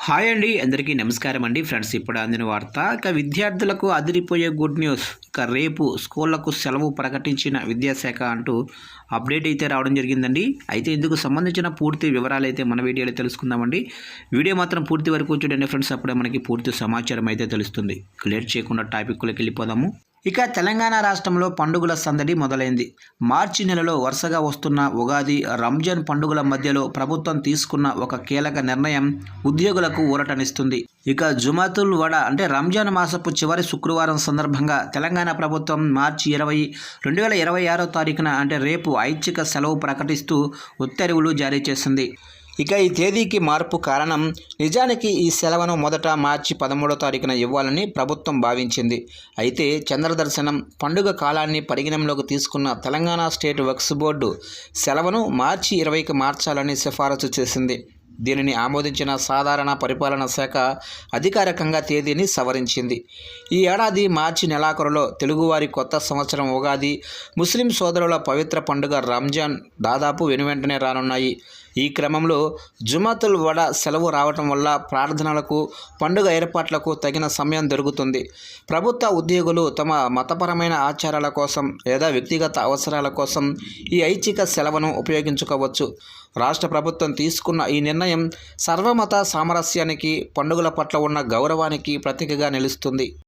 Hi అండి, అందరికీ నమస్కారం అండి. ఫ్రెండ్స్, ఇప్పుడు అందిన వార్త. విద్యార్థులకు అదిరిపోయే గుడ్ న్యూస్. రేపు స్కూళ్లకు సెలవు ప్రకటించిన విద్యాశాఖ అంటూ అప్డేట్ అయితే రావడం జరిగిందండి. అయితే ఇందుకు సంబంధించిన పూర్తి వివరాలు అయితే మన వీడియోలో తెలుసుకుందామండి. వీడియో మాత్రం పూర్తి వరకు చూడండి ఫ్రెండ్స్, అప్పుడే మనకి పూర్తి సమాచారం అయితే తెలుస్తుంది. లేట్ చేయకుండా టాపిక్లోకి వెళ్ళిపోదాము. తెలంగాణ రాష్ట్రంలో పండుగల సందడి మొదలైంది. మార్చి నెలలో వరుసగా వస్తున్న ఉగాది, రంజాన్ పండుగల మధ్యలో ప్రభుత్వం తీసుకున్న ఒక కీలక నిర్ణయం ఉద్యోగులకు ఊరటనిస్తుంది. జుమాతుల్ వడ రంజాన్ మాసపు చివరి శుక్రవారం సందర్భంగా తెలంగాణ ప్రభుత్వం మార్చి 20, 2026 తారీఖున రేపు ఐచ్ఛిక సెలవు ప్రకటిస్తూ ఉత్తర్వులు జారీ చేసింది. ఈ తేదీకి మార్పు కారణం, నిజానికి ఈ సెలవును మొదట మార్చి 13వ తారీఖున ఇవ్వాలని ప్రభుత్వం భావించింది. అయితే చంద్రదర్శనం పండుగ కాలాన్ని పరిగణనలోకి తీసుకున్న తెలంగాణ స్టేట్ వక్ఫ్ బోర్డు సెలవును మార్చి 20కి మార్చాలని సిఫారసు చేసింది. దీనిని ఆమోదించిన సాధారణ పరిపాలన శాఖ అధికారికంగా తేదీని సవరించింది. ఈ ఏడాది మార్చి నెలాఖరులో తెలుగువారి కొత్త సంవత్సరం ఉగాది, ముస్లిం సోదరుల పవిత్ర పండుగ రంజాన్ దాదాపు వెనువెంటనే రానున్నాయి. ఈ క్రమంలో జుమాతుల్ వడ సెలవు రావటం వల్ల ప్రార్థనలకు, పండుగ ఏర్పాట్లకు తగిన సమయం దొరుకుతుంది. ప్రభుత్వ ఉద్యోగులు తమ మతపరమైన ఆచారాల కోసం లేదా వ్యక్తిగత అవసరాల కోసం ఈ ఐచ్ఛిక సెలవును ఉపయోగించుకోవచ్చు. రాష్ట్ర ప్రభుత్వం తీసుకున్న ఈ నిర్ణయం సర్వమత సామరస్యానికి, పండుగల పట్ల ఉన్న గౌరవానికి ప్రతీకగా నిలుస్తుంది.